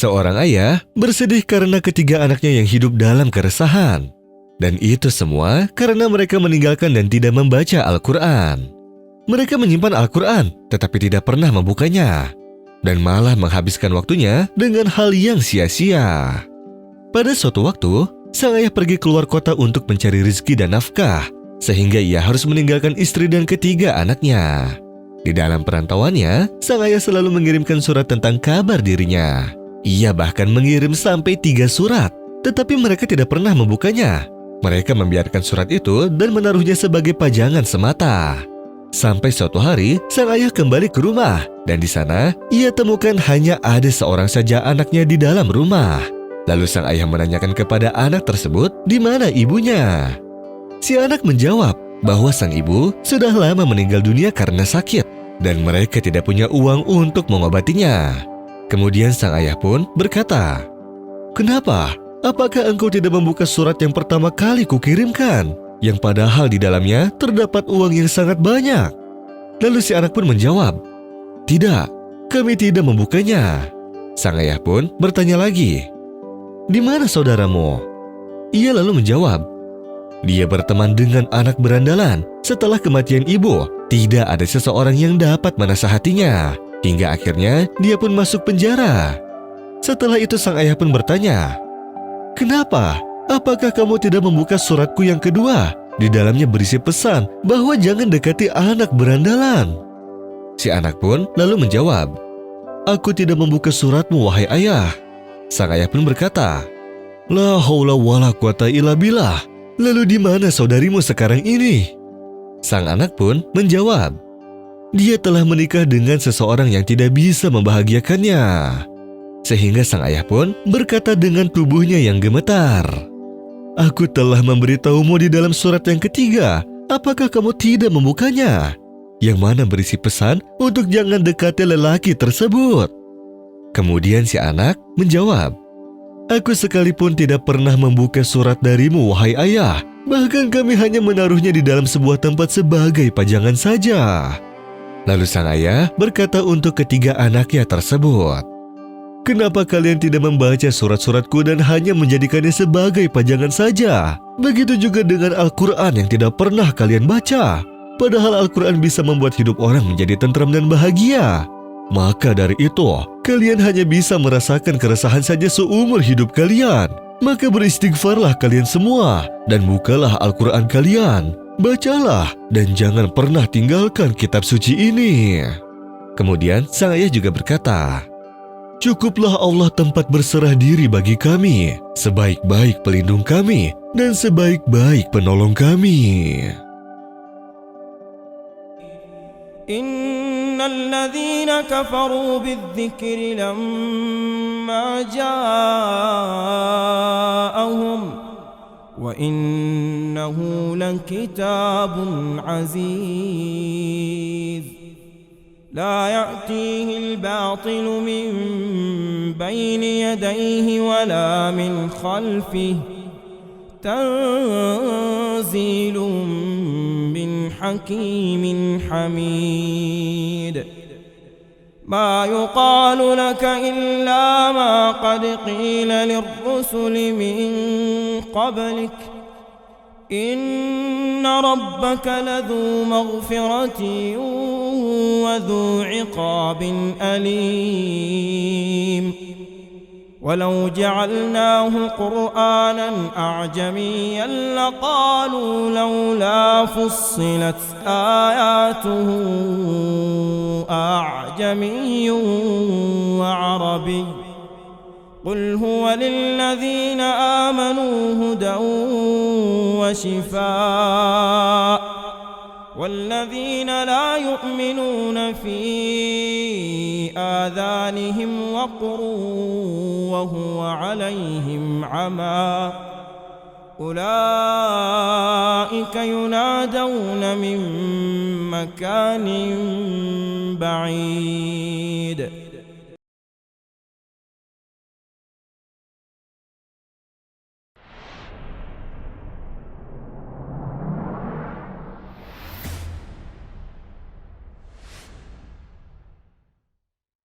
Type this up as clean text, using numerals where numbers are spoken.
Seorang ayah bersedih karena ketiga anaknya yang hidup dalam keresahan. Dan itu semua karena mereka meninggalkan dan tidak membaca Al-Quran. Mereka menyimpan Al-Quran tetapi tidak pernah membukanya. Dan malah menghabiskan waktunya dengan hal yang sia-sia. Pada suatu waktu, sang ayah pergi keluar kota untuk mencari rezeki dan nafkah, sehingga ia harus meninggalkan istri dan ketiga anaknya. Di dalam perantauannya, sang ayah selalu mengirimkan surat tentang kabar dirinya. Ia bahkan mengirim sampai 3 surat, tetapi mereka tidak pernah membukanya. Mereka membiarkan surat itu dan menaruhnya sebagai pajangan semata. Sampai suatu hari, sang ayah kembali ke rumah, dan di sana ia temukan hanya ada seorang saja anaknya di dalam rumah. Lalu sang ayah menanyakan kepada anak tersebut di mana ibunya. Si anak menjawab bahwa sang ibu sudah lama meninggal dunia karena sakit, dan mereka tidak punya uang untuk mengobatinya. Kemudian sang ayah pun berkata, "Kenapa? Apakah engkau tidak membuka surat yang pertama kali kukirimkan, yang padahal di dalamnya terdapat uang yang sangat banyak?" Lalu si anak pun menjawab, "Tidak, kami tidak membukanya." Sang ayah pun bertanya lagi, "Di mana saudaramu?" Ia lalu menjawab, "Dia berteman dengan anak berandalan. Setelah kematian ibu, tidak ada seseorang yang dapat menasihatinya. Hingga akhirnya dia pun masuk penjara." Setelah itu sang ayah pun bertanya, "Kenapa? Apakah kamu tidak membuka suratku yang kedua? Di dalamnya berisi pesan bahwa jangan dekati anak berandalan." Si anak pun lalu menjawab, "Aku tidak membuka suratmu, wahai ayah." Sang ayah pun berkata, "La haula wala quwata illa billah. Lalu di mana saudarimu sekarang ini?" Sang anak pun menjawab, "Dia telah menikah dengan seseorang yang tidak bisa membahagiakannya." Sehingga sang ayah pun berkata dengan tubuhnya yang gemetar, "Aku telah memberitahumu di dalam surat yang ketiga. Apakah kamu tidak membukanya? Yang mana berisi pesan untuk jangan dekati lelaki tersebut." Kemudian si anak menjawab, "Aku sekalipun tidak pernah membuka surat darimu, wahai ayah. Bahkan kami hanya menaruhnya di dalam sebuah tempat sebagai pajangan saja." Lalu sang ayah berkata untuk ketiga anaknya tersebut, "Kenapa kalian tidak membaca surat-suratku dan hanya menjadikannya sebagai pajangan saja? Begitu juga dengan Al-Quran yang tidak pernah kalian baca. Padahal Al-Quran bisa membuat hidup orang menjadi tentram dan bahagia. Maka dari itu, kalian hanya bisa merasakan keresahan saja seumur hidup kalian. Maka beristighfarlah kalian semua dan bukalah Al-Quran kalian. Bacalah dan jangan pernah tinggalkan kitab suci ini." Kemudian sang ayah juga berkata, "Cukuplah Allah tempat berserah diri bagi kami, sebaik-baik pelindung kami dan sebaik-baik penolong kami." Innalladzina kafaru bidzikri lamma ja'ahum wa innahu lakitabun aziz la ya'tihi al-batil min bayni yadayhi wa la min khalfihi tanzilun min hakimin hamid ما يقال لك إلا ما قد قيل للرسل من قبلك إن ربك لذو مغفرة وذو عقاب أليم ولو جعلناه قرآنا أعجميا لقالوا لولا فصلت آياته أعجمي وعربي قل هو للذين آمنوا هدى وشفاء والذين لا يؤمنون في آذانهم وقر وهو عليهم عمى أولئك ينادون من مكان بعيد